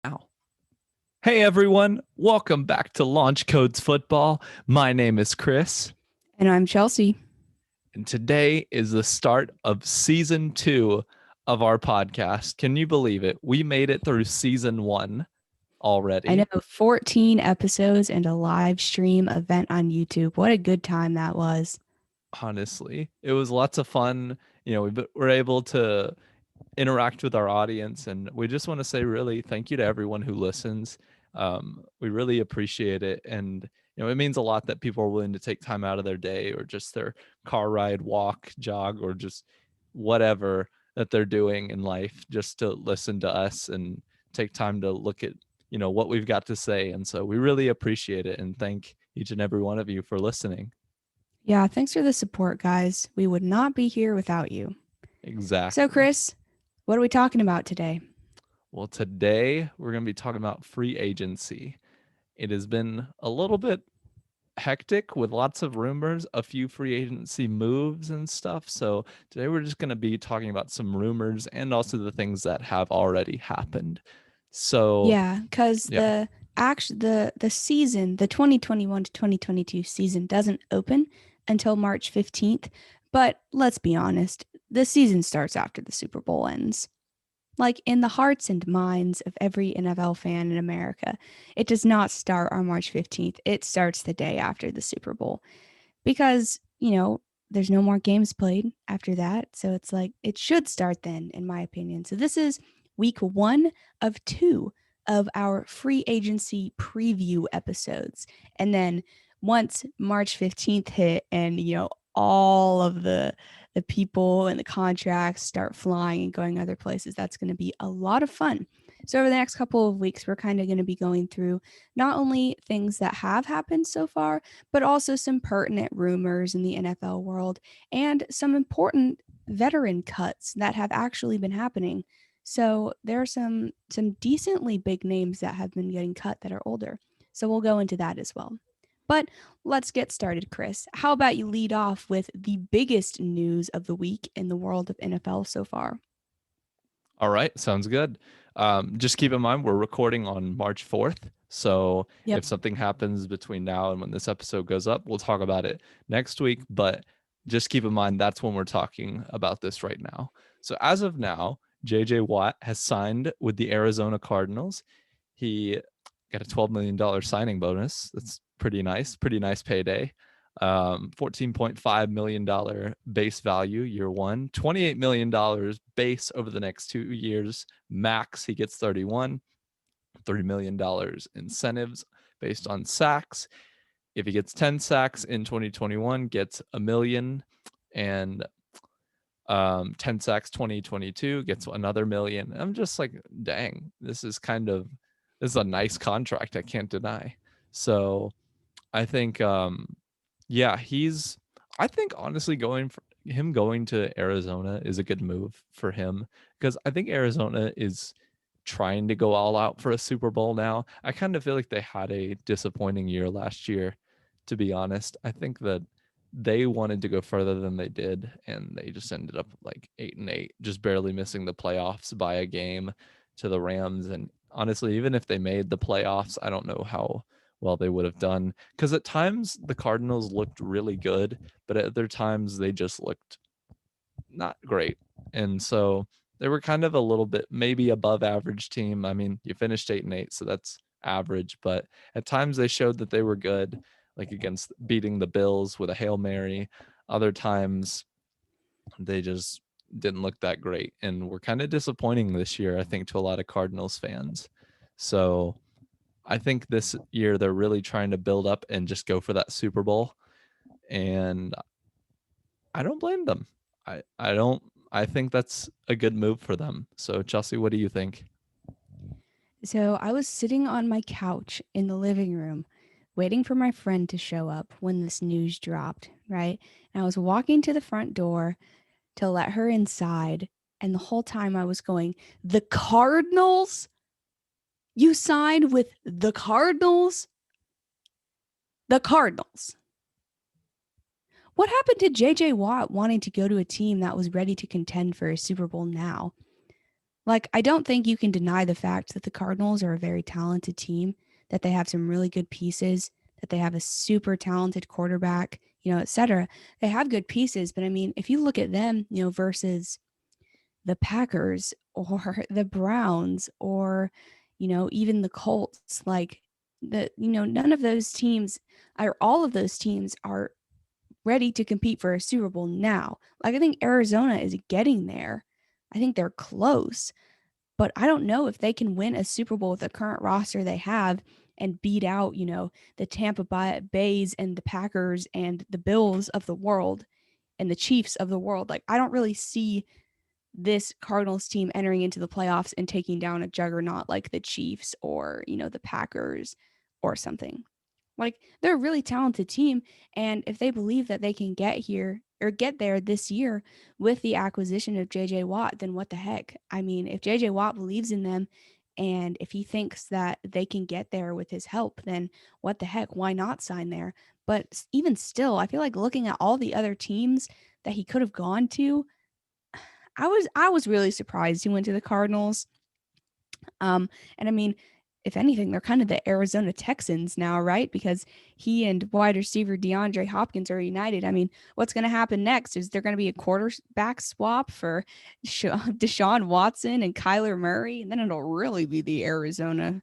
Now. Hey everyone, welcome back to Launch Codes Football. My name is Chris, And I'm Chelsea. and today is the start of season 2 of our podcast. Can you believe it? We made it through season 1 I know already. 14 episodes and a live stream event on YouTube. What a good time that was. Honestly, it was lots of fun. We were able to interact with our audience, and we just want to say really thank you to everyone who listens. We really appreciate it, and it means a lot that people are willing to take time out of their day or just their car ride, walk, jog, or just whatever that they're doing in life just to listen to us and take time to look at what we've got to say. And so we really appreciate it and thank each and every one of you for listening. Yeah, thanks for the support, guys. We would not be here without you. So, Exactly. Chris, what are we talking about today? Well, today we're going to be talking about free agency. It has been a little bit hectic with lots of rumors, a few free agency moves and stuff. So today we're just going to be talking about some rumors and also the things that have already happened. So, Yeah, because yeah. the season, the 2021 to 2022 season doesn't open until March 15th. But let's be honest, the season starts after the Super Bowl ends. Like in the hearts and minds of every NFL fan in America, it does not start on March 15th. It starts the day after the Super Bowl because, there's no more games played after that. So it's like it should start then, in my opinion. So this is week 1 of 2 of our free agency preview episodes. And then once March 15th hit and, all of the people and the contracts start flying and going other places, that's going to be a lot of fun. So over the next couple of weeks, we're kind of going to be going through not only things that have happened so far, but also some pertinent rumors in the NFL world and some important veteran cuts that have actually been happening. So there are some decently big names that have been getting cut that are older. So we'll go into that as well. But let's get started, Chris. How about you lead off with the biggest news of the week in the world of NFL so far? All right. Sounds good. Just keep in mind, we're recording on March 4th. So Yep. if something happens between now and when this episode goes up, we'll talk about it next week. But just keep in mind, that's when we're talking about this right now. So as of now, JJ Watt has signed with the Arizona Cardinals. He got a $12 million signing bonus. That's pretty nice payday. $14.5 million base value year one, $28 million base over the next 2 years. Max, he gets 31, $30 million incentives based on sacks. If he gets 10 sacks in 2021, gets a million, and 10 sacks 2022 gets another million. I'm just like, dang, this is a nice contract. I can't deny. So I think yeah, I think honestly going to Arizona is a good move for him because I think Arizona is trying to go all out for a Super Bowl now. I kind of feel like they had a disappointing year last year, to be honest. I think that they wanted to go further than they did, and they just ended up like 8-8, just barely missing the playoffs by a game to the Rams. And honestly, even if they made the playoffs, I don't know how well they would have done because at times the Cardinals looked really good, but at other times they just looked not great. And so they were kind of a little bit maybe above average team. I mean, you finished 8-8, so that's average, but at times they showed that they were good, like against beating the Bills with a Hail Mary. Other times they just didn't look that great and were kind of disappointing this year, I think, to a lot of Cardinals fans. So I think this year they're really trying to build up and just go for that Super Bowl. And I don't blame them. I don't I think that's a good move for them. So Chelsea, what do you think? So I was sitting on my couch in the living room waiting for my friend to show up when this news dropped, right? And I was walking to the front door to let her inside. And the whole time I was going, the Cardinals? You signed with the Cardinals? The Cardinals. What happened to JJ Watt wanting to go to a team that was ready to contend for a Super Bowl now? Like, I don't think you can deny the fact that the Cardinals are a very talented team, that they have some really good pieces, that they have a super talented quarterback, et cetera. They have good pieces, but I mean, if you look at them, versus the Packers or the Browns or, even the Colts, like none of those teams or all of those teams are ready to compete for a Super Bowl now. Like, I think Arizona is getting there. I think they're close, but I don't know if they can win a Super Bowl with the current roster they have and beat out, the Tampa Bays and the Packers and the Bills of the world and the Chiefs of the world. Like, I don't really see this Cardinals team entering into the playoffs and taking down a juggernaut like the Chiefs or, the Packers or something. Like, they're a really talented team. And if they believe that they can get here or get there this year with the acquisition of JJ Watt, then what the heck? I mean, if JJ Watt believes in them and if he thinks that they can get there with his help, then what the heck? Why not sign there? But even still, I feel like looking at all the other teams that he could have gone to, I was really surprised he went to the Cardinals. And I mean, if anything, they're kind of the Arizona Texans now, right? Because he and wide receiver DeAndre Hopkins are united. I mean, what's going to happen next? Is there going to be a quarterback swap for Deshaun Watson and Kyler Murray? And then it'll really be the Arizona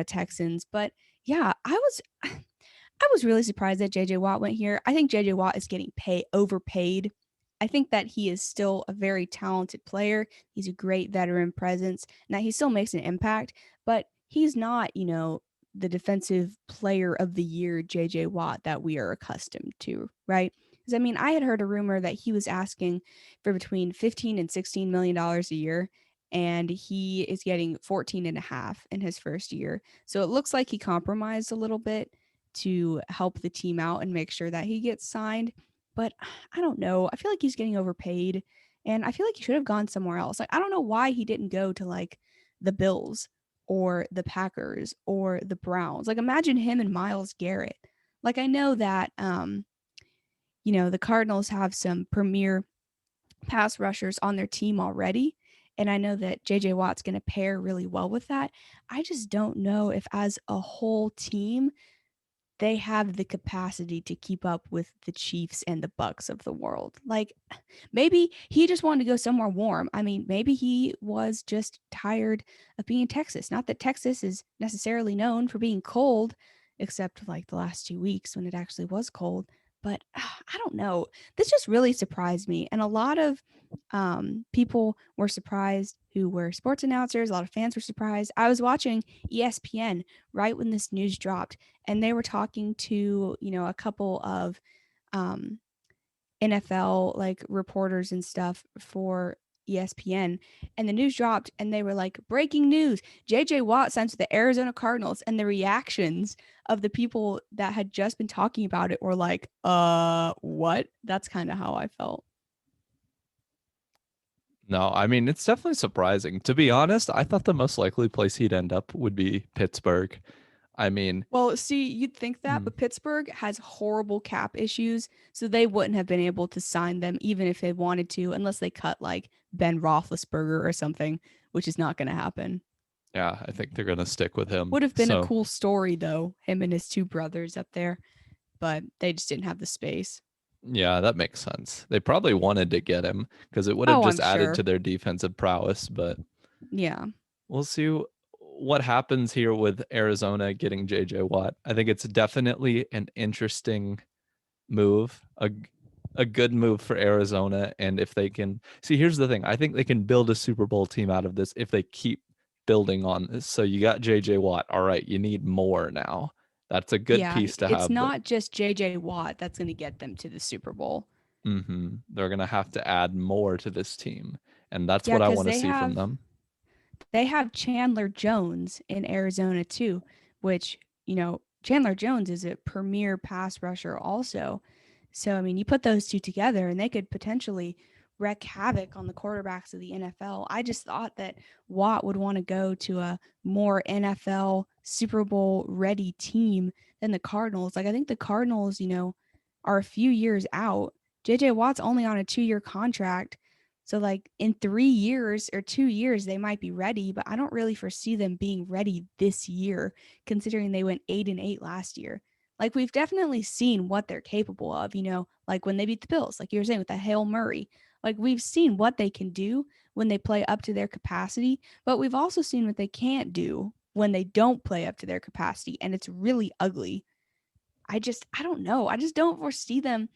Texans. But yeah, I was really surprised that JJ Watt went here. I think JJ Watt is getting overpaid. I think that he is still a very talented player. He's a great veteran presence. Now he still makes an impact, but he's not, the defensive player of the year JJ Watt that we are accustomed to, right? Because I mean, I had heard a rumor that he was asking for between 15 and 16 million dollars a year, and he is getting 14 and a half in his first year. So it looks like he compromised a little bit to help the team out and make sure that he gets signed. But I don't know. I feel like he's getting overpaid and I feel like he should have gone somewhere else. Like, I don't know why he didn't go to like the Bills or the Packers or the Browns. Like, imagine him and Myles Garrett. Like, I know that the Cardinals have some premier pass rushers on their team already. And I know that JJ Watt's going to pair really well with that. I just don't know if, as a whole team, they have the capacity to keep up with the Chiefs and the Bucks of the world. Like, maybe he just wanted to go somewhere warm. I mean, maybe he was just tired of being in Texas. Not that Texas is necessarily known for being cold, except like the last 2 weeks when it actually was cold. But I don't know. This just really surprised me. And a lot of people were surprised who were sports announcers. A lot of fans were surprised. I was watching ESPN right when this news dropped, and they were talking to, a couple of um, NFL like reporters and stuff for ESPN, and the news dropped and they were like, breaking news, JJ Watt signs with the Arizona Cardinals, and the reactions of the people that had just been talking about it were like, what? That's kind of how I felt. No, I mean, it's definitely surprising. To be honest, I thought the most likely place he'd end up would be Pittsburgh. I mean, Well, see, you'd think that, mm, but Pittsburgh has horrible cap issues, so they wouldn't have been able to sign them even if they wanted to, unless they cut like Ben Roethlisberger or something, which is not going to happen. yeah, I think they're going to stick with him. Would have been a So, cool story though, him and his two brothers up there, but they just didn't have the space. yeah, that makes sense. They probably wanted to get him because it would have Oh, I'm just added to sure. their defensive prowess, but Yeah. we'll see what happens here with Arizona getting JJ Watt. I think it's definitely an interesting move, a good move for Arizona. And if they can see, here's the thing, I think they can build a Super Bowl team out of this if they keep building on this. So you got JJ Watt. All right, you need more now. That's a good Yeah, piece to it's have, but not just JJ Watt that's going to get them to the Super Bowl. they're gonna have to add more to this team. And that's Yeah, what I cuz want to see from them. they have Chandler Jones in Arizona too, which, Chandler Jones is a premier pass rusher also. So, I mean, you put those two together and they could potentially wreak havoc on the quarterbacks of the NFL. I just thought that Watt would want to go to a more NFL Super Bowl ready team than the Cardinals. Like, I think the Cardinals, are a few years out. JJ Watt's only on a 2-year contract. So, like in 3 years or 2 years, they might be ready, but I don't really foresee them being ready this year, considering they went 8-8 last year. Like, we've definitely seen what they're capable of, like when they beat the Bills, like you were saying with the Hail Murray. Like, we've seen what they can do when they play up to their capacity, but we've also seen what they can't do when they don't play up to their capacity. And it's really ugly. I don't know. I just don't foresee them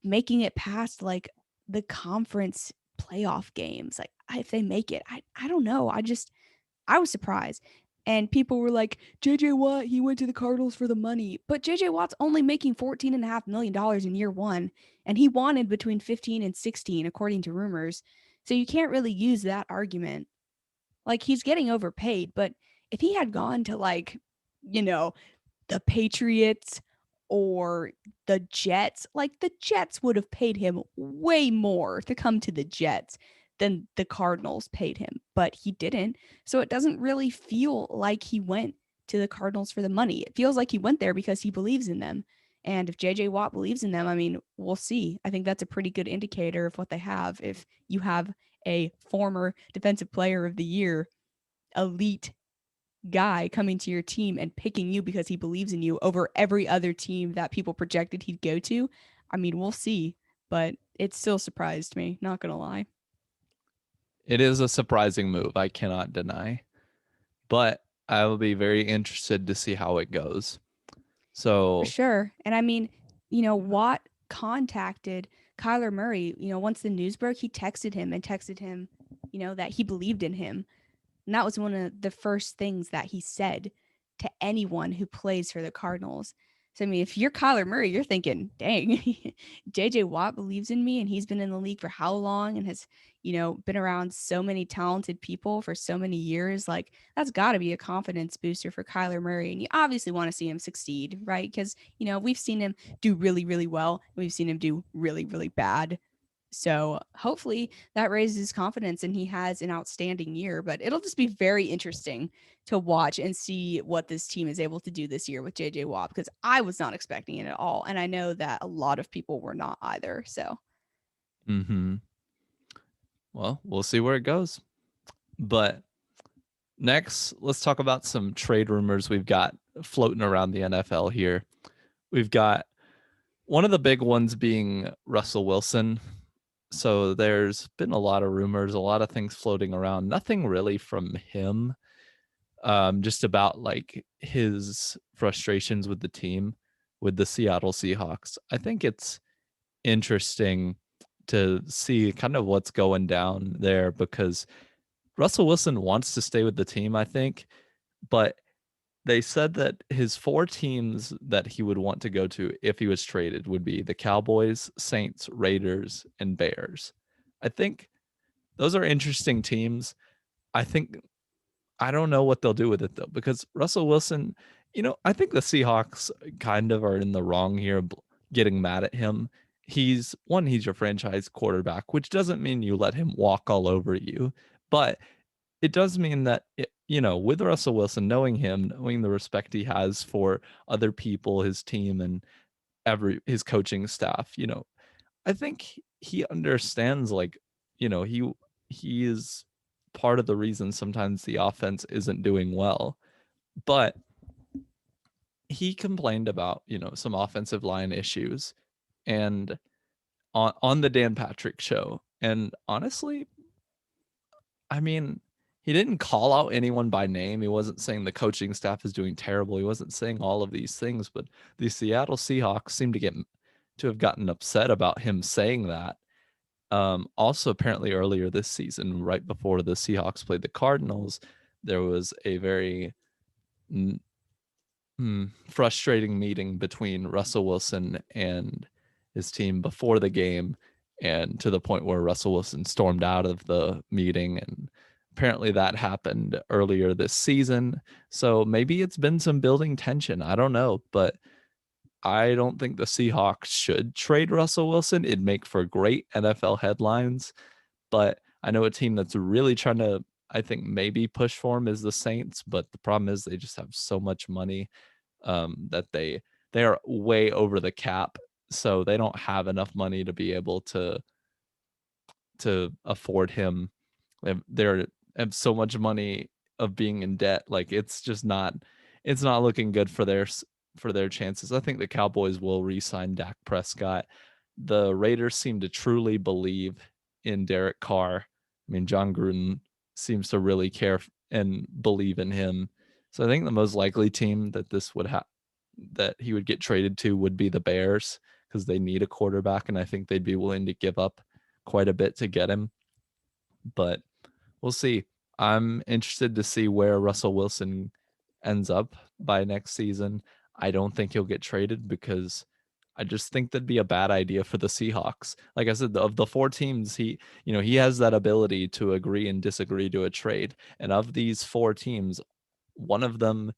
making it past like the conference playoff games. Like if they make it, I don't know. I was surprised. And people were like, JJ Watt, he went to the Cardinals for the money. But JJ Watt's only making $14.5 million in year one. And he wanted between 15 and 16, according to rumors. So you can't really use that argument. Like he's getting overpaid, but if he had gone to you know, the Patriots or the Jets, like the Jets would have paid him way more to come to the Jets than the Cardinals paid him, but he didn't. So it doesn't really feel like he went to the Cardinals for the money. It feels like he went there because he believes in them. And if JJ Watt believes in them, I mean, we'll see. I think that's a pretty good indicator of what they have. If you have a former defensive player of the year, elite guy coming to your team and picking you because he believes in you over every other team that people projected he'd go to, I mean, we'll see. But it still surprised me, not gonna lie. It is a surprising move, I cannot deny. But I will be very interested to see how it goes. For So, sure. And I mean, Watt contacted Kyler Murray, once the news broke, he texted him and texted him, that he believed in him. And that was one of the first things that he said to anyone who plays for the Cardinals. So, I mean, if you're Kyler Murray, you're thinking, dang, JJ Watt believes in me and he's been in the league for how long and has, been around so many talented people for so many years. Like, that's got to be a confidence booster for Kyler Murray. And you obviously want to see him succeed, right? Because, we've seen him do really, really well. And we've seen him do really, really bad. So hopefully that raises his confidence and he has an outstanding year. But it'll just be very interesting to watch and see what this team is able to do this year with JJ Watt because I was not expecting it at all. And I know that a lot of people were not either. So well, we'll see where it goes. But next, let's talk about some trade rumors we've got floating around the NFL here. We've got one of the big ones being Russell Wilson. So there's been a lot of rumors, a lot of things floating around. Nothing really from him, just about like his frustrations with the team, with the Seattle Seahawks. I think it's interesting to see kind of what's going down there because Russell Wilson wants to stay with the team, I think, but they said that his four teams that he would want to go to if he was traded would be the Cowboys, Saints, Raiders, and Bears. I think those are interesting teams. I think I don't know what they'll do with it though, because Russell Wilson, I think the Seahawks kind of are in the wrong here, getting mad at him. He's your franchise quarterback, which doesn't mean you let him walk all over you, but it does mean that with Russell Wilson, knowing him, knowing the respect he has for other people, his team, and his coaching staff, I think he understands he is part of the reason sometimes the offense isn't doing well. But he complained about, some offensive line issues and on the Dan Patrick show. And honestly, I mean, he didn't call out anyone by name. He wasn't saying the coaching staff is doing terrible. He wasn't saying all of these things, but the Seattle Seahawks seem to have gotten upset about him saying that. Also, apparently earlier this season, right before the Seahawks played the Cardinals, there was a very frustrating meeting between Russell Wilson and his team before the game, and to the point where Russell Wilson stormed out of the meeting. And apparently that happened earlier this season. So maybe it's been some building tension. I don't know, but I don't think the Seahawks should trade Russell Wilson. It'd make for great NFL headlines. But I know a team that's really trying to, I think, maybe push for him is the Saints. But the problem is they just have so much money that they are way over the cap. So they don't have enough money to be able to to afford him. They're have so much money of being in debt. Like it's not looking good for their chances. I think the Cowboys will re-sign Dak Prescott. The Raiders seem to truly believe in Derek Carr. I mean, John Gruden seems to really care and believe in him. So I think the most likely team that this would have that he would get traded to would be the Bears because they need a quarterback, and I think they'd be willing to give up quite a bit to get him. But we'll see. I'm interested to see where Russell Wilson ends up by next season. I don't think he'll get traded because I just think that'd be a bad idea for the Seahawks. Like I said, of the four teams, he has that ability to agree and disagree to a trade. And of these four teams, one of them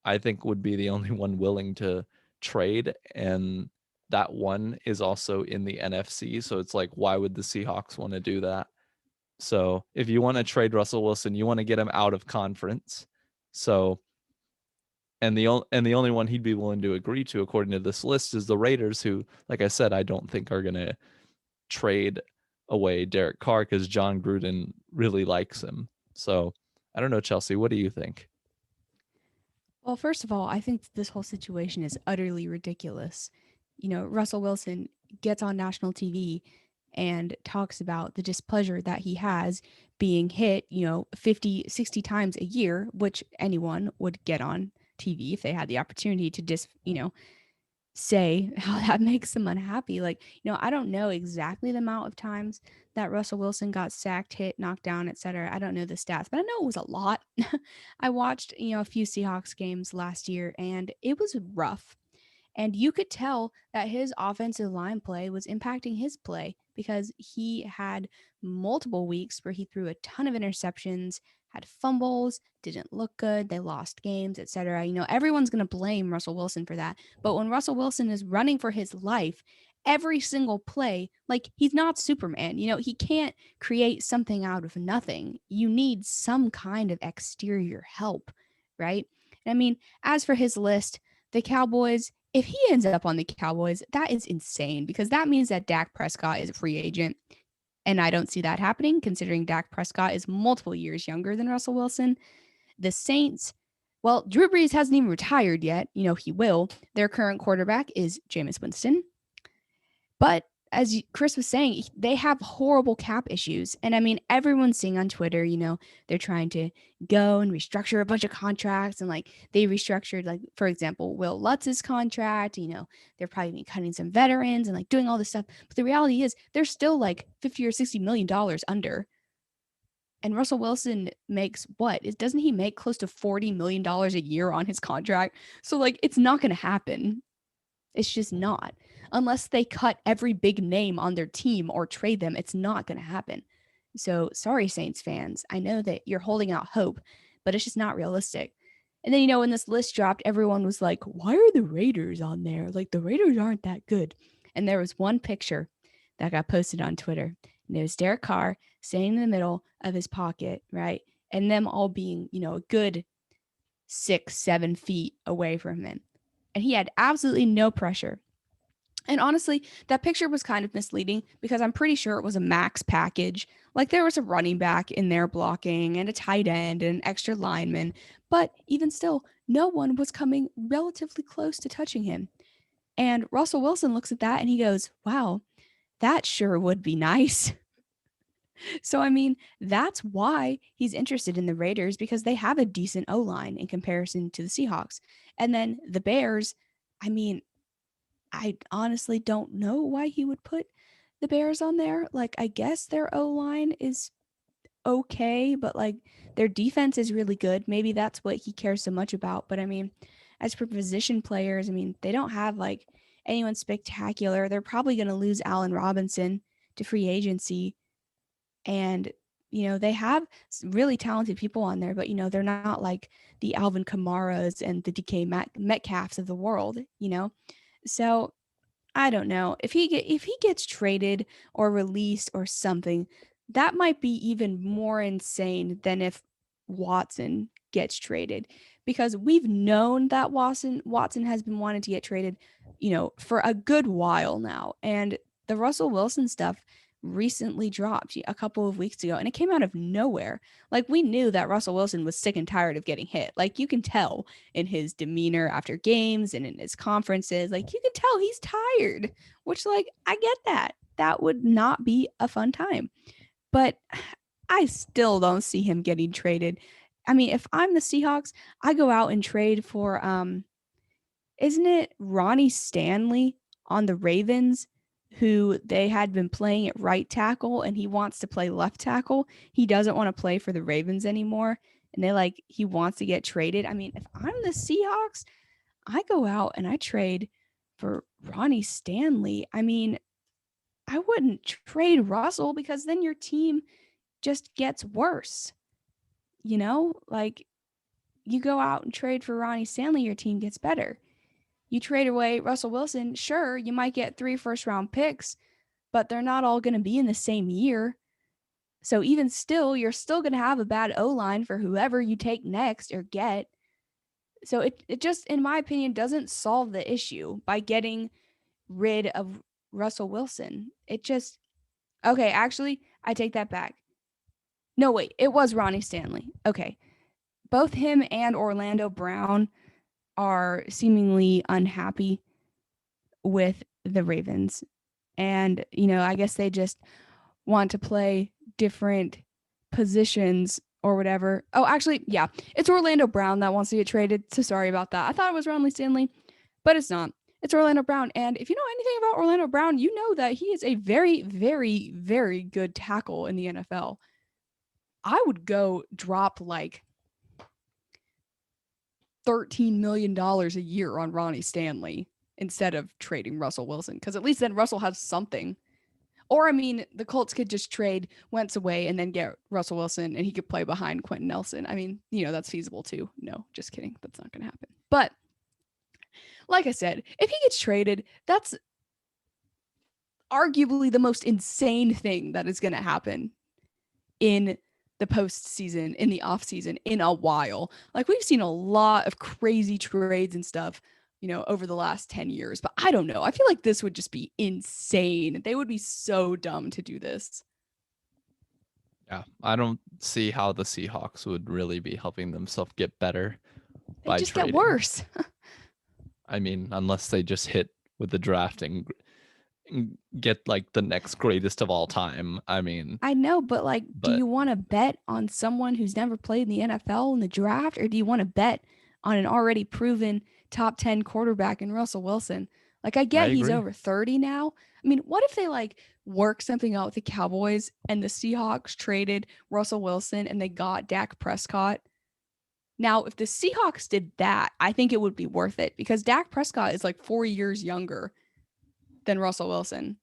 I think would be the only one willing to trade. And that one is also in the NFC. So it's like, why would the Seahawks want to do that? So if you want to trade Russell Wilson, you want to get him out of conference. So and the only one he'd be willing to agree to, according to this list, is the Raiders, who, like I said, I don't think are gonna trade away Derek Carr because John Gruden really likes him. So I don't know, Chelsea. What do you think? Well, first of all, I think this whole situation is utterly ridiculous. Russell Wilson gets on national TV and talks about the displeasure that he has being hit, 50, 60 times a year, which anyone would get on TV if they had the opportunity to say how that makes them unhappy. Like, I don't know exactly the amount of times that Russell Wilson got sacked, hit, knocked down, etc. I don't know the stats, but I know it was a lot. I watched, a few Seahawks games last year and it was rough. And you could tell that his offensive line play was impacting his play because he had multiple weeks where he threw a ton of interceptions, had fumbles, didn't look good, they lost games, etc. Everyone's going to blame Russell Wilson for that. But when Russell Wilson is running for his life, every single play, like he's not Superman. He can't create something out of nothing. You need some kind of exterior help, right? And I mean, as for his list, the Cowboys, if he ends up on the Cowboys, that is insane because that means that Dak Prescott is a free agent. And I don't see that happening considering Dak Prescott is multiple years younger than Russell Wilson. The Saints, well, Drew Brees hasn't even retired yet. He will. Their current quarterback is Jameis Winston. But as Chris was saying, they have horrible cap issues. And I mean, everyone's seeing on Twitter, they're trying to go and restructure a bunch of contracts. And like they restructured, like, for example, Will Lutz's contract. They're probably cutting some veterans and like doing all this stuff. But the reality is they're still like 50 or $60 million under. And Russell Wilson makes what? Doesn't he make close to $40 million a year on his contract? So like it's not going to happen. It's just not. Unless they cut every big name on their team or trade them, it's not going to happen. So sorry, Saints fans. I know that you're holding out hope, but it's just not realistic. And then, when this list dropped, everyone was like, why are the Raiders on there? Like, the Raiders aren't that good. And there was one picture that got posted on Twitter. And it was Derek Carr standing in the middle of his pocket, right? And them all being, a good 6-7 feet away from him. And he had absolutely no pressure. And honestly, that picture was kind of misleading because I'm pretty sure it was a max package. Like there was a running back in there blocking and a tight end and an extra lineman. But even still, no one was coming relatively close to touching him. And Russell Wilson looks at that and he goes, wow, that sure would be nice. So, I mean, that's why he's interested in the Raiders because they have a decent O line in comparison to the Seahawks. And then the Bears, I mean, I honestly don't know why he would put the Bears on there. Like, I guess their O line is okay, but like their defense is really good. Maybe that's what he cares so much about. But I mean, as for position players, I mean, they don't have like anyone spectacular. They're probably going to lose Allen Robinson to free agency. And, they have really talented people on there, but, they're not like the Alvin Kamaras and the DK Metcalfs of the world. So I don't know if he gets traded or released or something, that might be even more insane than if Watson gets traded because we've known that Watson has been wanting to get traded, for a good while now. And the Russell Wilson stuff, recently dropped a couple of weeks ago, and it came out of nowhere. Like, we knew that Russell Wilson was sick and tired of getting hit. Like, you can tell in his demeanor after games and in his conferences. Like, you can tell he's tired, which, like, I get that. That would not be a fun time. But I still don't see him getting traded. I mean, if I'm the Seahawks, I go out and trade for isn't it Ronnie Stanley on the Ravens, who they had been playing at right tackle and he wants to play left tackle. He doesn't want to play for the Ravens anymore. And he wants to get traded. I mean, if I'm the Seahawks, I go out and I trade for Ronnie Stanley. I mean, I wouldn't trade Russell because then your team just gets worse. You know, like, you go out and trade for Ronnie Stanley, your team gets better. You trade away Russell Wilson, sure, you might get 3 first-round picks, but they're not all going to be in the same year. So even still, you're still going to have a bad O-line for whoever you take next or get. So it just, in my opinion, doesn't solve the issue by getting rid of Russell Wilson. It just, okay, actually, I take that back. No, wait, it was Ronnie Stanley. Okay. Both him and Orlando Brown are seemingly unhappy with the Ravens. And, I guess they just want to play different positions or whatever. Oh, actually, yeah, it's Orlando Brown that wants to get traded. So sorry about that. I thought it was Ronnie Stanley, but it's not. It's Orlando Brown. And if you know anything about Orlando Brown, you know that he is a very, very, very good tackle in the NFL. I would go drop like $13 million a year on Ronnie Stanley instead of trading Russell Wilson, because at least then Russell has something. Or, I mean, the Colts could just trade Wentz away and then get Russell Wilson and he could play behind Quentin Nelson. I mean, that's feasible too. No, just kidding. That's not going to happen. But like I said, if he gets traded, that's arguably the most insane thing that is going to happen in the postseason, in the offseason, in a while. Like, we've seen a lot of crazy trades and stuff, over the last 10 years. But I don't know. I feel like this would just be insane. They would be so dumb to do this. Yeah, I don't see how the Seahawks would really be helping themselves get better by just trading. Get worse. I mean, unless they just hit with the drafting, get like the next greatest of all time. I mean, I know, but do you want to bet on someone who's never played in the NFL in the draft, or do you want to bet on an already proven top 10 quarterback in Russell Wilson? Like, I get he's over 30 now. I mean, what if they work something out with the Cowboys and the Seahawks traded Russell Wilson and they got Dak Prescott? Now, if the Seahawks did that, I think it would be worth it, because Dak Prescott is 4 years younger than Russell Wilson.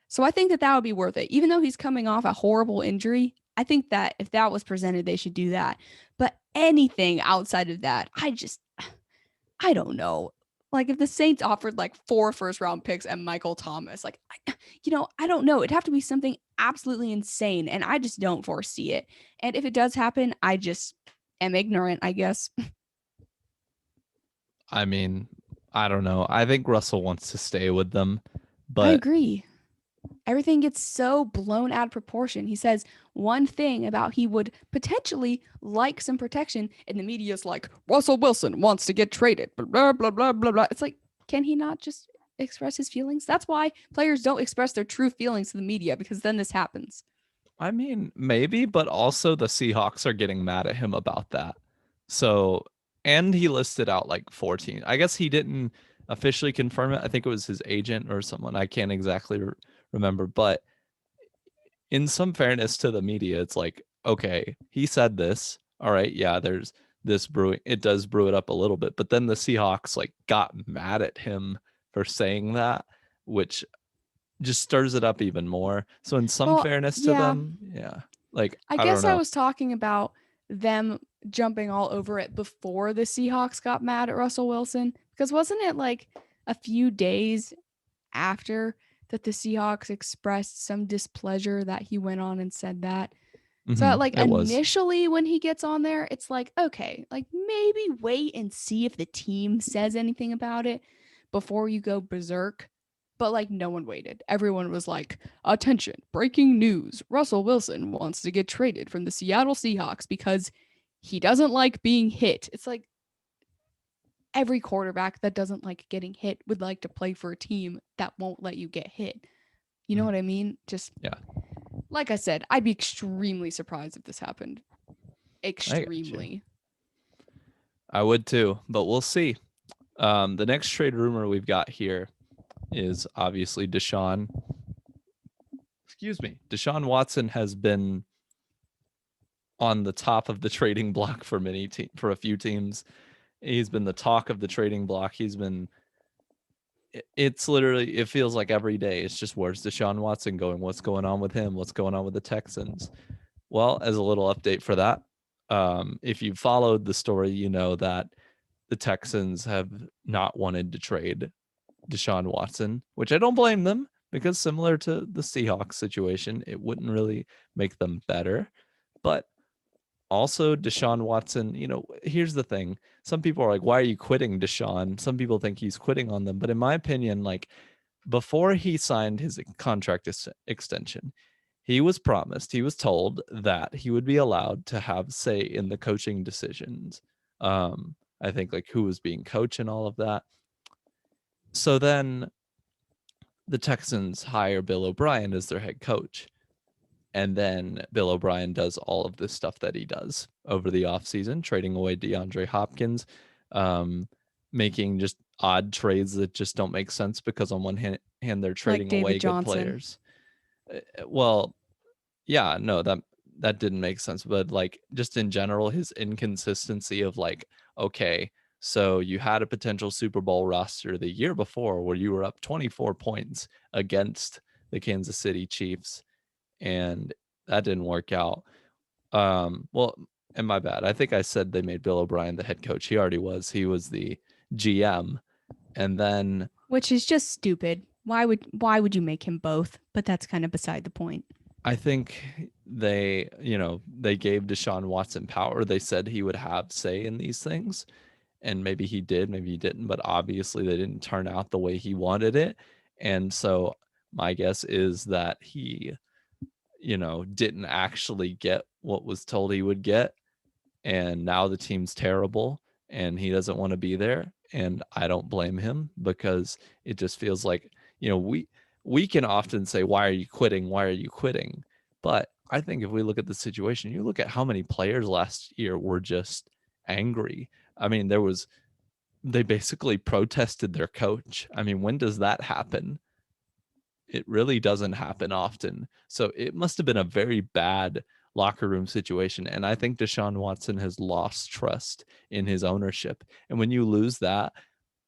So I think that would be worth it. Even though he's coming off a horrible injury, I think that if that was presented, they should do that. But anything outside of that, I don't know. If the Saints offered 4 first-round picks and Michael Thomas, I don't know. It'd have to be something absolutely insane, and I just don't foresee it. And if it does happen, I just am ignorant, I guess. I mean, I don't know. I think Russell wants to stay with them, but I agree. Everything gets so blown out of proportion. He says one thing about he would potentially like some protection, and the media's like, Russell Wilson wants to get traded, blah, blah, blah, blah, blah. It's like, can he not just express his feelings? That's why players don't express their true feelings to the media, because then this happens. I mean, maybe, but also the Seahawks are getting mad at him about that. So, and he listed out 14. I guess he didn't officially confirm it. I think it was his agent or someone. I can't exactly remember, but in some fairness to the media, it's like, okay, he said this. All right, yeah, there's this brewing. It does brew it up a little bit, but then the Seahawks got mad at him for saying that, which just stirs it up even more. So in some fairness to them, yeah. I guess I was talking about them jumping all over it before the Seahawks got mad at Russell Wilson, because wasn't it a few days after that the Seahawks expressed some displeasure that he went on and said that? So initially when he gets on there, it's okay, maybe wait and see if the team says anything about it before you go berserk. But like no one waited. Everyone was like, attention, breaking news. Russell Wilson wants to get traded from the Seattle Seahawks because he doesn't like being hit. It's like every quarterback that doesn't like getting hit would like to play for a team that won't let you get hit. You know what I mean? Just Yeah, like I said, I'd be extremely surprised if this happened. I got you. Extremely. I would too, but we'll see. The next trade rumor we've got here is obviously Deshaun. Excuse me. Deshaun Watson has been on the top of the trading block for for a few teams. He's been the talk of the trading block. He's been it's literally it feels like every day it's just where's Deshaun Watson going? What's going on with him? What's going on with the Texans? Well, as a little update for that, if you followed the story, you know that the Texans have not wanted to trade Deshaun Watson, which I don't blame them because similar to the Seahawks situation, it wouldn't really make them better. But also Deshaun Watson, here's the thing. Some people are like, why are you quitting Deshaun? Some people think he's quitting on them. But in my opinion, like before he signed his contract extension, he was promised, he was told that he would be allowed to have say in the coaching decisions. I think like who was being coached and all of that. So then the Texans hire Bill O'Brien as their head coach. And then Bill O'Brien does all of this stuff that he does over the offseason, trading away DeAndre Hopkins, making just odd trades that just don't make sense because on one hand they're Like trading away David good Johnson. players. Well, yeah, no, that didn't make sense, but like just in general, his inconsistency of like, okay, so you had a potential Super Bowl roster the year before where you were up 24 points against the Kansas City Chiefs, and that didn't work out. Well, and my bad. I think I said they made Bill O'Brien the head coach. He already was. He was the GM. And then Which is just stupid. Why would you make him both? But that's kind of beside the point. I think they gave Deshaun Watson power. They said he would have say in these things. And maybe he did, maybe he didn't, but obviously they didn't turn out the way he wanted it. And so my guess is that he, didn't actually get what was told he would get. And now the team's terrible and he doesn't want to be there. And I don't blame him because it just feels like, we can often say, why are you quitting? Why are you quitting? But I think if we look at the situation, you look at how many players last year were just angry. I mean, they basically protested their coach. I mean, when does that happen? It really doesn't happen often. So it must have been a very bad locker room situation. And I think Deshaun Watson has lost trust in his ownership. And when you lose that,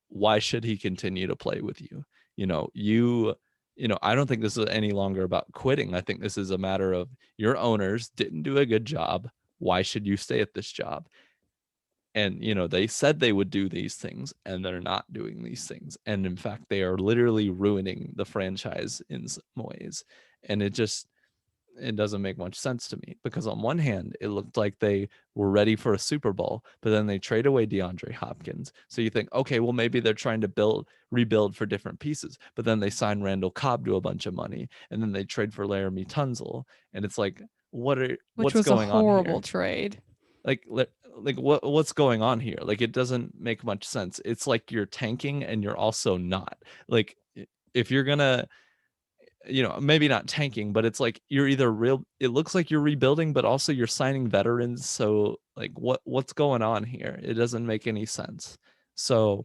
why should he continue to play with you? I don't think this is any longer about quitting. I think this is a matter of your owners didn't do a good job. Why should you stay at this job? And they said they would do these things and they're not doing these things, and in fact they are literally ruining the franchise in some ways. And it doesn't make much sense to me because on one hand it looked like they were ready for a Super Bowl, but then they trade away DeAndre Hopkins, so you think, okay, well maybe they're trying to rebuild for different pieces, but then they sign Randall Cobb to a bunch of money and then they trade for Laramie Tunzel, and it's like Which what's was a going on horrible here? trade. Like what's going on here? Like it doesn't make much sense. It's like you're tanking and you're also not. Like if you're gonna, maybe not tanking, but it's like you're either it looks like you're rebuilding, but also you're signing veterans. So like what's going on here? It doesn't make any sense. So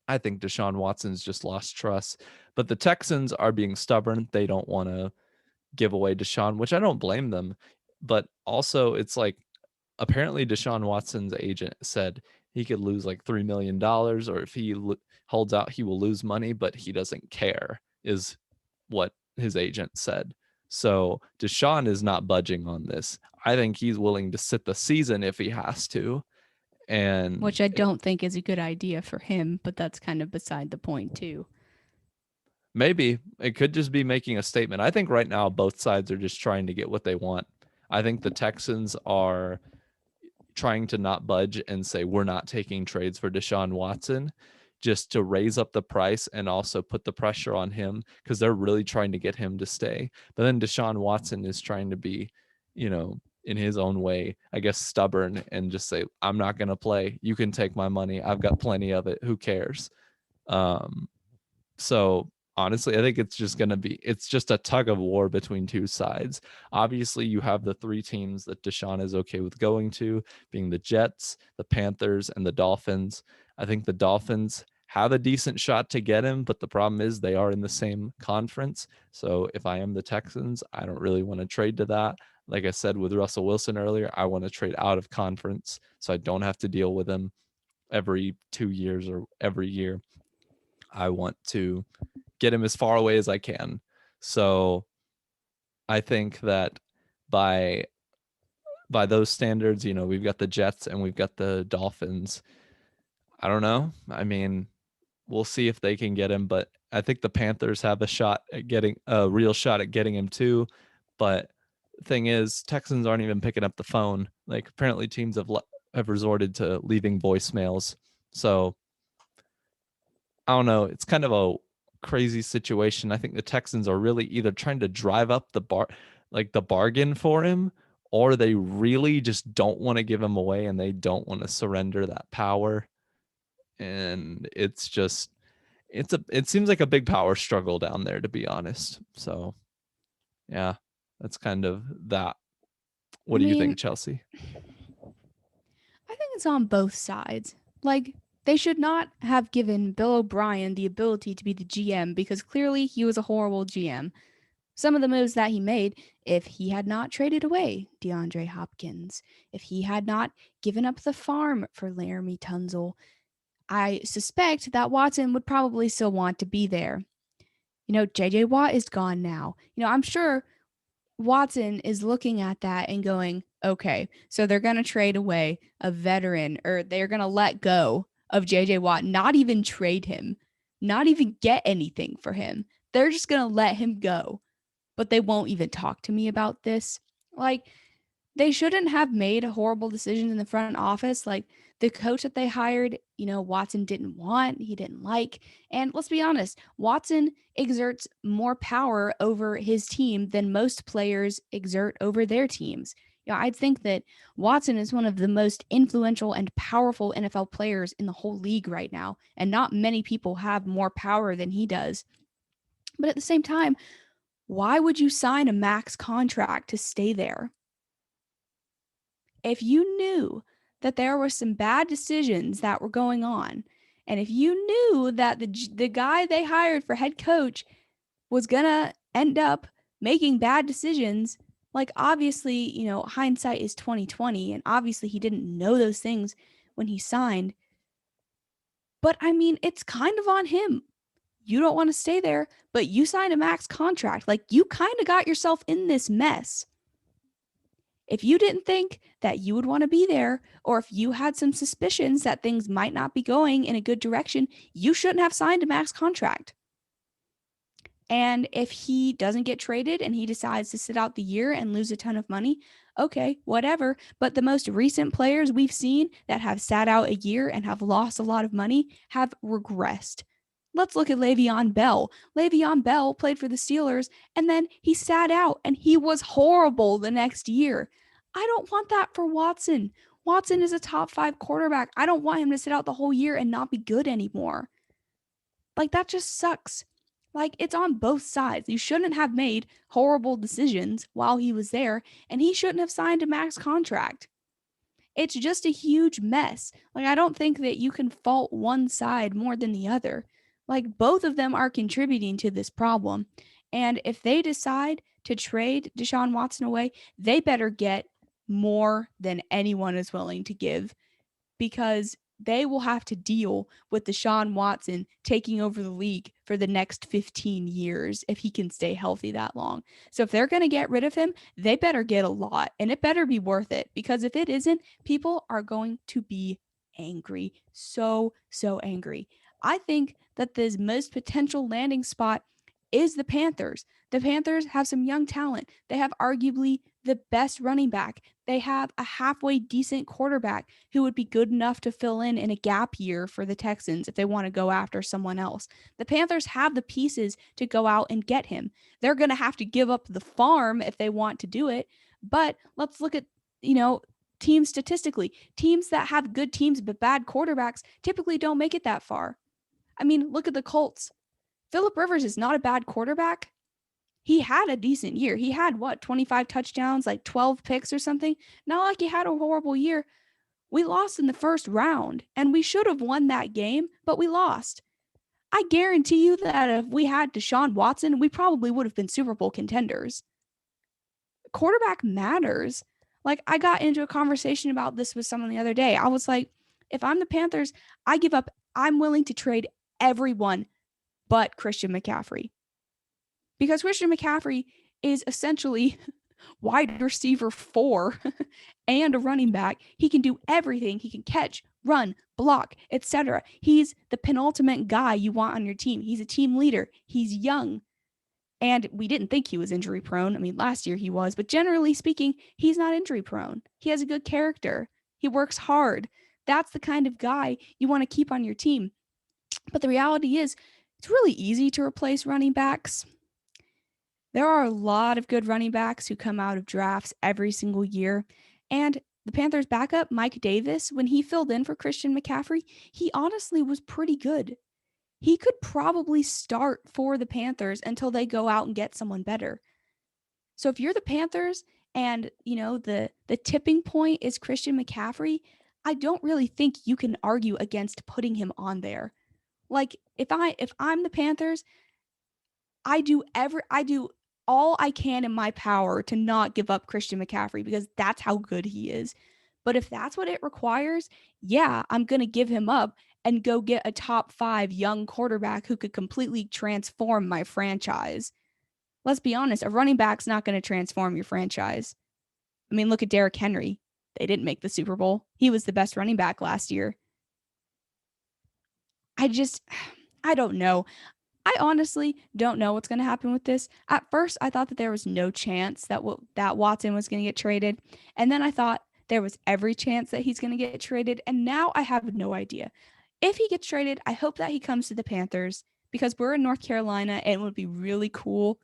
I think Deshaun Watson's just lost trust. But the Texans are being stubborn. They don't want to give away Deshaun, which I don't blame them. But also it's like apparently Deshaun Watson's agent said he could lose like $3 million, or if he holds out, he will lose money, but he doesn't care, is what his agent said. So Deshaun is not budging on this. I think he's willing to sit the season if he has to. And Which I don't think is a good idea for him, but that's kind of beside the point too. maybe it could just be making a statement. I think right now both sides are just trying to get what they want. I think the Texans are trying to not budge and say we're not taking trades for Deshaun Watson. just to raise up the price and also put the pressure on him because they're really trying to get him to stay. But then Deshaun Watson is trying to be, in his own way, I guess, stubborn and just say, I'm not going to play. You can take my money. I've got plenty of it. Who cares? Um, so honestly, I think it's just a tug of war between two sides. Obviously, you have the three teams that Deshaun is okay with going to, being the Jets, the Panthers, and the Dolphins. I think the Dolphins have a decent shot to get him, but the problem is they are in the same conference. So if I am the Texans, I don't really want to trade to that. Like I said with Russell Wilson earlier, I want to trade out of conference so I don't have to deal with him every 2 years or every year. I want to get him as far away as I can. So I think that by those standards, we've got the Jets and we've got the Dolphins. I don't know. I mean, we'll see if they can get him, but I think the Panthers have a real shot at getting him too. But the thing is, Texans aren't even picking up the phone. Like apparently teams have resorted to leaving voicemails. So I don't know. It's kind of a crazy situation. I think the Texans are really either trying to drive up the bargain for him, or they really just don't want to give him away and they don't want to surrender that power. And it seems like a big power struggle down there, to be honest. So yeah, that's kind of that. I What do you think, mean, Chelsea? I think it's on both sides. Like, they should not have given Bill O'Brien the ability to be the GM because clearly he was a horrible GM. Some of the moves that he made, if he had not traded away DeAndre Hopkins, if he had not given up the farm for Laramie Tunzel, I suspect that Watson would probably still want to be there. JJ Watt is gone now. I'm sure Watson is looking at that and going, okay, so they're going to trade away a veteran or they're going to let go of JJ Watt, not even trade him, not even get anything for him. They're just going to let him go, but they won't even talk to me about this. Like, they shouldn't have made horrible decisions in the front office. Like the coach that they hired, Watson didn't want, he didn't like. And let's be honest, Watson exerts more power over his team than most players exert over their teams. I think that Watson is one of the most influential and powerful NFL players in the whole league right now. And not many people have more power than he does. But at the same time, why would you sign a max contract to stay there? If you knew that there were some bad decisions that were going on, and if you knew that the guy they hired for head coach was going to end up making bad decisions, like obviously, hindsight is 2020 and obviously he didn't know those things when he signed. But I mean, it's kind of on him. You don't want to stay there, but you signed a max contract. Like you kind of got yourself in this mess. If you didn't think that you would want to be there, or if you had some suspicions that things might not be going in a good direction, you shouldn't have signed a max contract. And if he doesn't get traded and he decides to sit out the year and lose a ton of money, okay, whatever. But the most recent players we've seen that have sat out a year and have lost a lot of money have regressed. Let's look at Le'Veon Bell. Le'Veon Bell played for the Steelers and then he sat out and he was horrible the next year. I don't want that for Watson. Watson is a top 5 quarterback. I don't want him to sit out the whole year and not be good anymore. Like, that just sucks. Like, it's on both sides. You shouldn't have made horrible decisions while he was there, and he shouldn't have signed a max contract. It's just a huge mess. Like, I don't think that you can fault one side more than the other. Like, both of them are contributing to this problem. And if they decide to trade Deshaun Watson away, they better get more than anyone is willing to give because they will have to deal with Deshaun Watson taking over the league for the next 15 years if he can stay healthy that long. So if they're going to get rid of him, they better get a lot and it better be worth it because if it isn't, people are going to be angry. So, so angry. I think that the most potential landing spot is the Panthers. The Panthers have some young talent. They have arguably the best running back. They have a halfway decent quarterback who would be good enough to fill in a gap year for the Texans if they want to go after someone else. The Panthers have the pieces to go out and get him. They're going to have to give up the farm if they want to do it. But let's look at, teams statistically. Teams that have good teams but bad quarterbacks typically don't make it that far. I mean, look at the Colts. Philip Rivers is not a bad quarterback. He had a decent year. He had 25 touchdowns, like 12 picks or something. Not like he had a horrible year. We lost in the first round, and we should have won that game, but we lost. I guarantee you that if we had Deshaun Watson, we probably would have been Super Bowl contenders. Quarterback matters. Like, I got into a conversation about this with someone the other day. I was like, if I'm the Panthers, I'm willing to trade everyone but Christian McCaffrey. Because Christian McCaffrey is essentially wide receiver 4 and a running back. He can do everything. He can catch, run, block, etc. He's the penultimate guy you want on your team. He's a team leader. He's young. And we didn't think he was injury prone. I mean, last year he was, but generally speaking, he's not injury prone. He has a good character. He works hard. That's the kind of guy you want to keep on your team. But the reality is, it's really easy to replace running backs. There are a lot of good running backs who come out of drafts every single year. And the Panthers' backup, Mike Davis, when he filled in for Christian McCaffrey, he honestly was pretty good. He could probably start for the Panthers until they go out and get someone better. So if you're the Panthers and, the tipping point is Christian McCaffrey, I don't really think you can argue against putting him on there. Like, if I'm the Panthers, I do all I can in my power to not give up Christian McCaffrey because that's how good he is. But if that's what it requires, yeah, I'm going to give him up and go get a top 5 young quarterback who could completely transform my franchise. Let's be honest, a running back's not going to transform your franchise. I mean, look at Derrick Henry. They didn't make the Super Bowl. He was the best running back last year. I don't know. I honestly don't know what's going to happen with this. At first, I thought that there was no chance that Watson was going to get traded, and then I thought there was every chance that he's going to get traded, and now I have no idea. If he gets traded, I hope that he comes to the Panthers because we're in North Carolina, and it would be really cool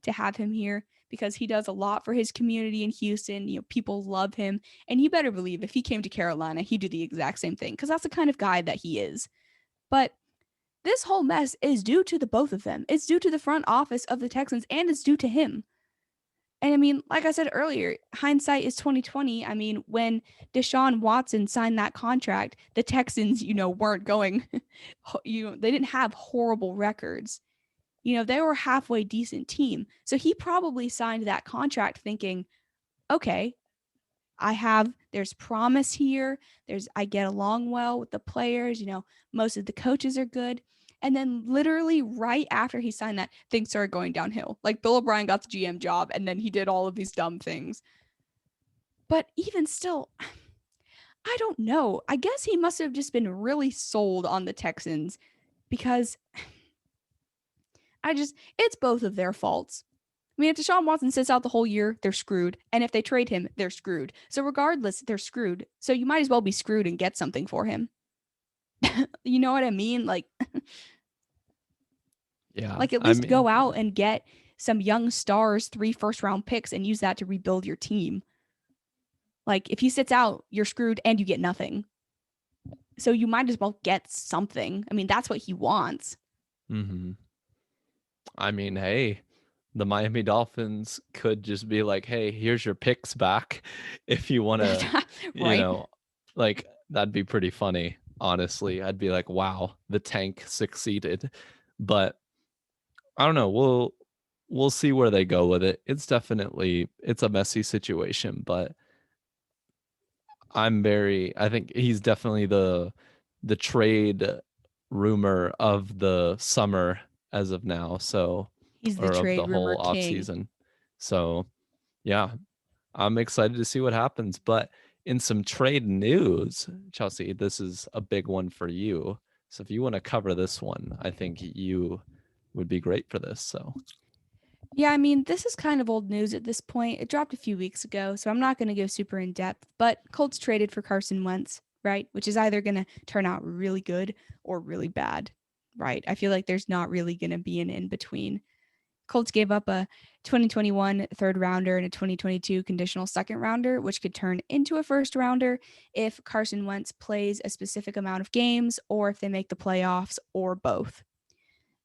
to have him here because he does a lot for his community in Houston. People love him, and you better believe if he came to Carolina, he'd do the exact same thing because that's the kind of guy that he is. But this whole mess is due to the both of them. It's due to the front office of the Texans and it's due to him. And I mean, like I said earlier, hindsight is 2020. I mean, when Deshaun Watson signed that contract, the Texans, weren't going they didn't have horrible records. They were a halfway decent team. So he probably signed that contract thinking, okay, there's promise here. I get along well with the players, most of the coaches are good. And then literally right after he signed that, things started going downhill. Like Bill O'Brien got the GM job and then he did all of these dumb things. But even still, I don't know. I guess he must have just been really sold on the Texans because it's both of their faults. I mean, if Deshaun Watson sits out the whole year, they're screwed. And if they trade him, they're screwed. So regardless, they're screwed. So you might as well be screwed and get something for him. You know what I mean? Yeah. At least go out and get some young stars, 3 first-round picks, and use that to rebuild your team. Like, if he sits out, you're screwed and you get nothing. So you might as well get something. I mean, that's what he wants. Mm-hmm. I mean, hey, the Miami Dolphins could just be like, hey, here's your picks back if you want to, right? That'd be pretty funny. Honestly, I'd be like, wow, the tank succeeded. But I don't know. We'll see where they go with it. It's a messy situation, but I think he's definitely the trade rumor of the summer as of now. So, he's the or of trade the whole rumor off king. season. So, yeah, I'm excited to see what happens. But in some trade news, Chelsea, this is a big one for you. So if you want to cover this one, I think you would be great for this. So Yeah, I mean, this is kind of old news at this point. It dropped a few weeks ago, so I'm not going to go super in depth. But Colts traded for Carson Wentz, right? Which is either going to turn out really good or really bad, right? I feel like there's not really going to be an in between. Colts gave up a 2021 third rounder and a 2022 conditional second rounder, which could turn into a first rounder if Carson Wentz plays a specific amount of games or if they make the playoffs or both.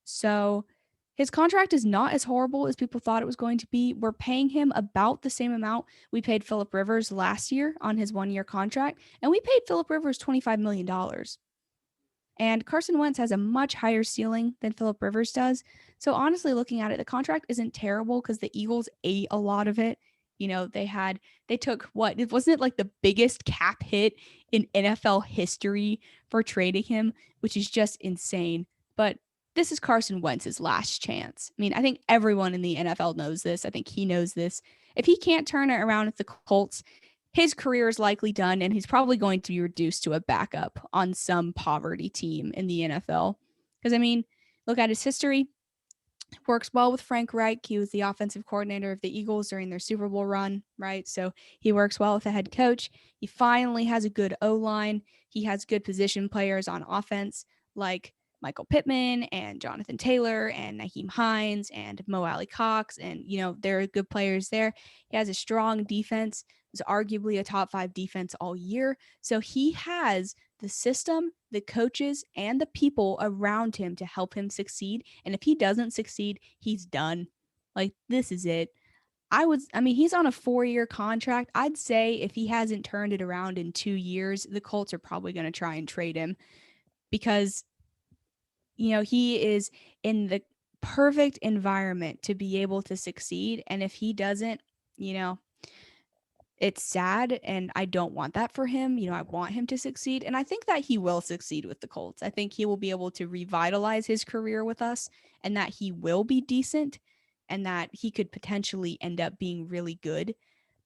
So his contract is not as horrible as people thought it was going to be. We're paying him about the same amount we paid Philip Rivers last year on his 1 year contract, and we paid Philip Rivers $25 million. And Carson Wentz has a much higher ceiling than Philip Rivers does. So honestly, looking at it, the contract isn't terrible because the Eagles ate a lot of it. You know, they took what, wasn't it like the biggest cap hit in NFL history for trading him, which is just insane. But this is Carson Wentz's last chance. I mean, I think everyone in the NFL knows this. I think he knows this. If he can't turn it around with the Colts, his career is likely done and he's probably going to be reduced to a backup on some poverty team in the NFL. Because, I mean, look at his history. Works well with Frank Reich. He was the offensive coordinator of the Eagles during their Super Bowl run, right? So he works well with the head coach. He finally has a good O line. He has good position players on offense like Michael Pittman and Jonathan Taylor and Naheem Hines and Mo Alley Cox. And, you know, there are good players there. He has a strong defense. It was arguably a top 5 defense all year. So he has the system, the coaches, and the people around him to help him succeed. And if he doesn't succeed, he's done. Like, this is it. I mean, he's on a 4 year contract. I'd say if he hasn't turned it around in 2 years, the Colts are probably going to try and trade him because, you know, he is in the perfect environment to be able to succeed. And if he doesn't, you know, it's sad and I don't want that for him. You know, I want him to succeed. And I think that he will succeed with the Colts. I think he will be able to revitalize his career with us and that he will be decent and that he could potentially end up being really good.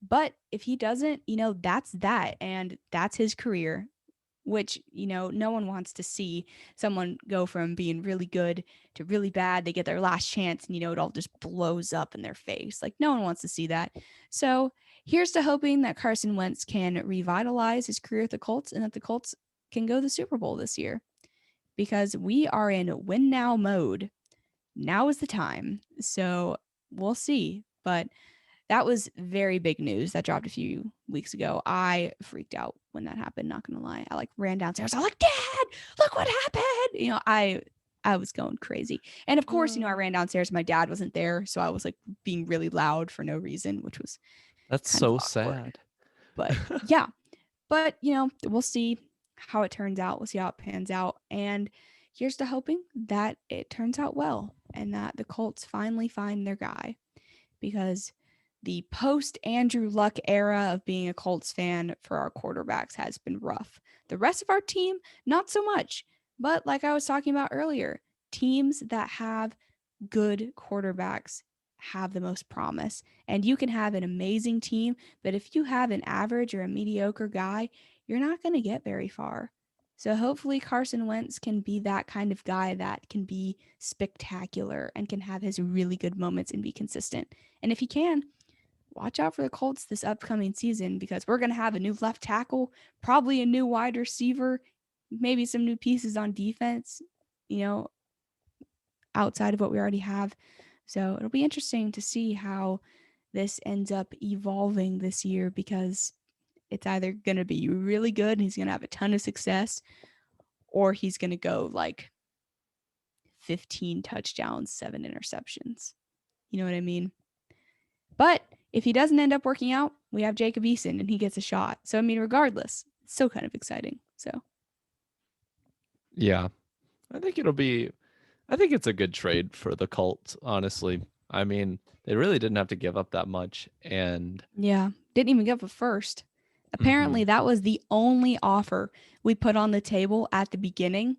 But if he doesn't, you know, that's that. And that's his career, which, you know, no one wants to see someone go from being really good to really bad. They get their last chance and, you know, it all just blows up in their face. Like, no one wants to see that. So here's to hoping that Carson Wentz can revitalize his career at the Colts and that the Colts can go to the Super Bowl this year because we are in win now mode. Now is the time. So we'll see. But that was very big news that dropped a few weeks ago. I freaked out when that happened, not gonna lie. I like ran downstairs. I was like, Dad, look what happened. You know, I was going crazy. And of course, you know, I ran downstairs. My dad wasn't there. So I was like being really loud for no reason, which was That's kind of so awkward. sad. But yeah, but you know, we'll see how it turns out. We'll see how it pans out. And here's to hoping that it turns out well and that the Colts finally find their guy because the post Andrew Luck era of being a Colts fan for our quarterbacks has been rough. The rest of our team, not so much. But like I was talking about earlier, teams that have good quarterbacks have the most promise. And you can have an amazing team, but if you have an average or a mediocre guy, you're not going to get very far. So hopefully Carson Wentz can be that kind of guy that can be spectacular and can have his really good moments and be consistent. And if he can, watch out for the Colts this upcoming season because we're going to have a new left tackle, probably a new wide receiver, maybe some new pieces on defense, you know, outside of what we already have. So it'll be interesting to see how this ends up evolving this year because it's either going to be really good and he's going to have a ton of success or he's going to go like 15 touchdowns, 7 interceptions. You know what I mean? But if he doesn't end up working out, we have Jacob Eason and he gets a shot. So, I mean, regardless, it's still kind of exciting. So, Yeah. I think it'll be I think it's a good trade for the Colts, honestly. I mean, they really didn't have to give up that much and yeah, didn't even give up a first. Apparently, mhm. that was the only offer we put on the table at the beginning,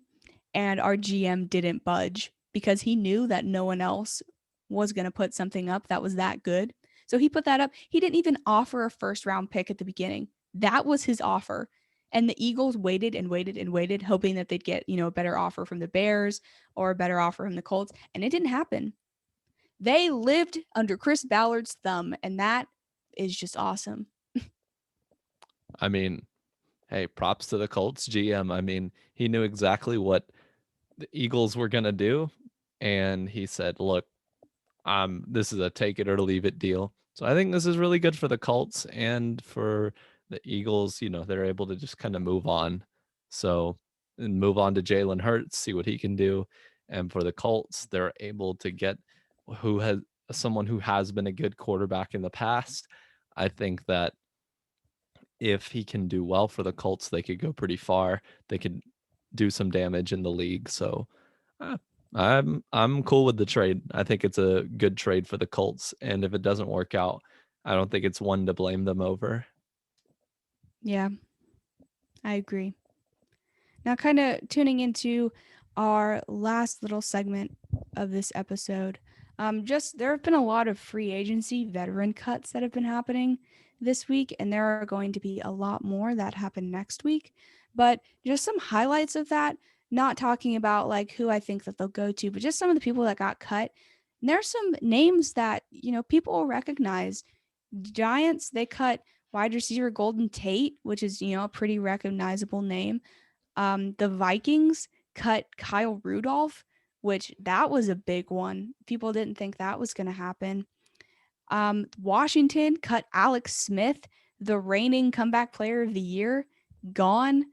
and our GM didn't budge because he knew that no one else was going to put something up that was that good. So he put that up. He didn't even offer a first round pick at the beginning. That was his offer. And the Eagles waited and waited and waited, hoping that they'd get, you know, a better offer from the Bears or a better offer from the Colts. And it didn't happen. They lived under Chris Ballard's thumb, and that is just awesome. I mean, hey, props to the Colts GM. I mean, he knew exactly what the Eagles were going to do. And he said, look, this is a take it or leave it deal. So I think this is really good for the Colts and for the Eagles. They're able to just kind of move on. So and move on to Jalen Hurts, see what he can do. And for the Colts, they're able to get who has someone who has been a good quarterback in the past. I think that if he can do well for the Colts, they could go pretty far. They could do some damage in the league. So uh, I'm cool with the trade. I think it's a good trade for the Colts. And if it doesn't work out, I don't think it's one to blame them over. Yeah, I agree. Now, kind of tuning into our last little segment of this episode. Just there have been a lot of free agency veteran cuts that have been happening this week, and there are going to be a lot more that happen next week. But just some highlights of that, not talking about like who I think that they'll go to, but just some of the people that got cut. And there's some names that, people will recognize. Giants, they cut wide receiver Golden Tate, which is, a pretty recognizable name. The Vikings cut Kyle Rudolph, which that was a big one. People didn't think that was going to happen. Washington cut Alex Smith, the reigning comeback player of the year, gone.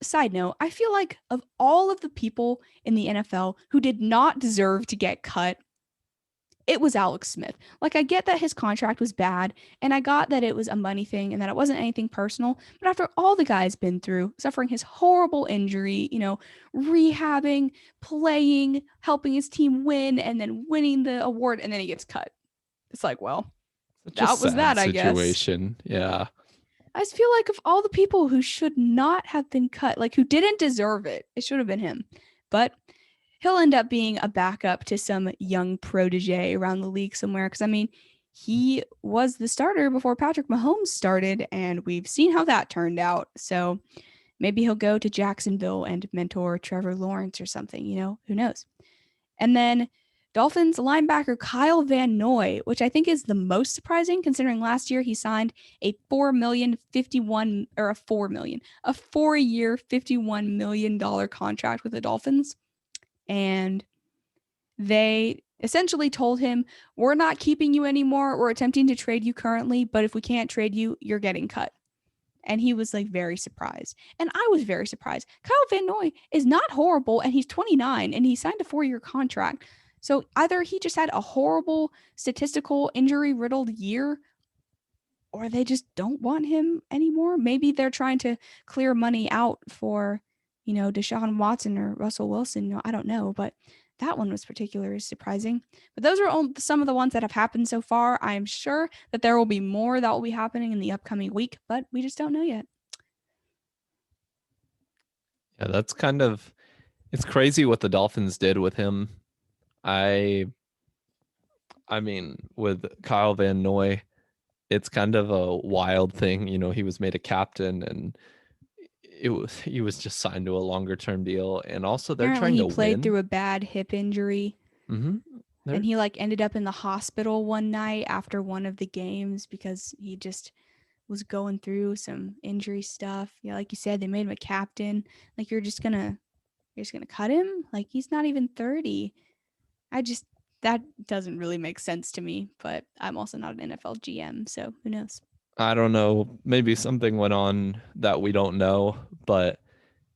Side note, I feel like of all of the people in the NFL who did not deserve to get cut, it was Alex Smith. Like, I get that his contract was bad, and I got that it was a money thing and that it wasn't anything personal. But after all the guy's been through, suffering his horrible injury, rehabbing, playing, helping his team win, and then winning the award, and then he gets cut. It's like, well, Such a that was sad that, I guess. situation. Yeah. I just feel like of all the people who should not have been cut, like who didn't deserve it, it should have been him. But he'll end up being a backup to some young protege around the league somewhere. Because, I mean, he was the starter before Patrick Mahomes started, and we've seen how that turned out. So maybe he'll go to Jacksonville and mentor Trevor Lawrence or something, who knows? And then Dolphins linebacker Kyle Van Noy, which I think is the most surprising considering last year he signed a 4-year, $51 million contract with the Dolphins. And they essentially told him, we're not keeping you anymore. We're attempting to trade you currently, but if we can't trade you, you're getting cut. And he was like very surprised. And I was very surprised. Kyle Van Noy is not horrible, and he's 29 and he signed a 4-year contract. So either he just had a horrible statistical injury riddled year, or they just don't want him anymore. Maybe they're trying to clear money out for, Deshaun Watson or Russell Wilson. I don't know, but that one was particularly surprising. But those are some of the ones that have happened so far. I'm sure that there will be more that will be happening in the upcoming week, but we just don't know yet. Yeah, it's crazy what the Dolphins did with him. I mean, with Kyle Van Noy, it's kind of a wild thing. He was made a captain, and he was just signed to a longer term deal. And also they're Apparently trying he to played win. through a bad hip injury. Mm-hmm. And he like ended up in the hospital one night after one of the games because he just was going through some injury stuff. Yeah, like you said, they made him a captain. Like you're just gonna cut him? Like he's not even 30. That doesn't really make sense to me, but I'm also not an NFL GM, so who knows? I don't know. Maybe something went on that we don't know, but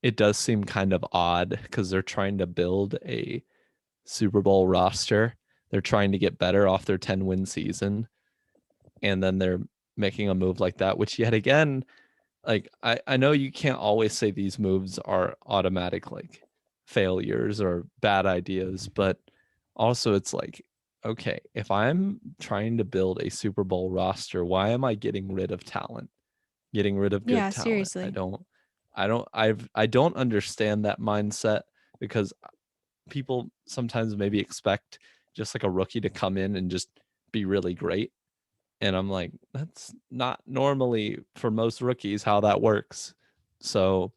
it does seem kind of odd because they're trying to build a Super Bowl roster. They're trying to get better off their 10-win season. And then they're making a move like that, which yet again, like I know you can't always say these moves are automatic like failures or bad ideas, but also it's like, okay, if I'm trying to build a Super Bowl roster, why am I getting rid of talent? Getting rid of good Yeah, talent. seriously. I don't understand that mindset because people sometimes maybe expect just like a rookie to come in and just be really great. And I'm like, that's not normally for most rookies how that works. So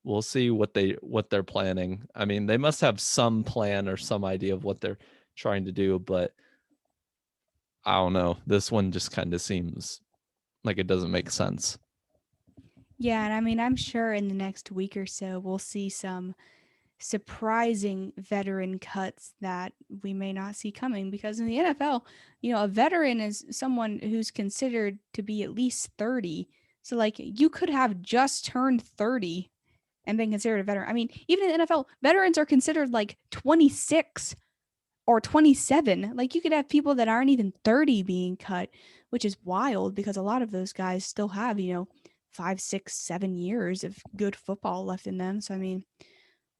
we'll see what they're planning. I mean, they must have some plan or some idea of what they're trying to do, but I don't know. This one just kind of seems like it doesn't make sense. Yeah, and I mean, I'm sure in the next week or so we'll see some surprising veteran cuts that we may not see coming because in the NFL, a veteran is someone who's considered to be at least 30. So like you could have just turned 30 and been considered a veteran. I mean, even in the NFL, veterans are considered like 26 or 27. Like you could have people that aren't even 30 being cut, which is wild because a lot of those guys still have, 5, 6, 7 years of good football left in them. So I mean,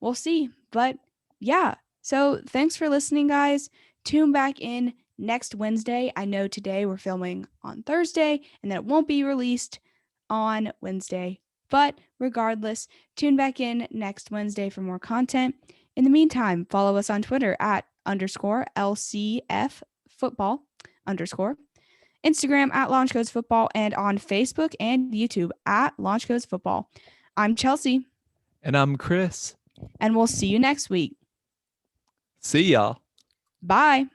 we'll see. But yeah. So thanks for listening, guys. Tune back in next Wednesday. I know today we're filming on Thursday and that it won't be released on Wednesday. But regardless, tune back in next Wednesday for more content. In the meantime, follow us on Twitter at underscore LCF football underscore. Instagram at Launch Codes Football and on Facebook and YouTube at Launch Codes Football. I'm Chelsea. And I'm Chris. And we'll see you next week. See y'all. Bye.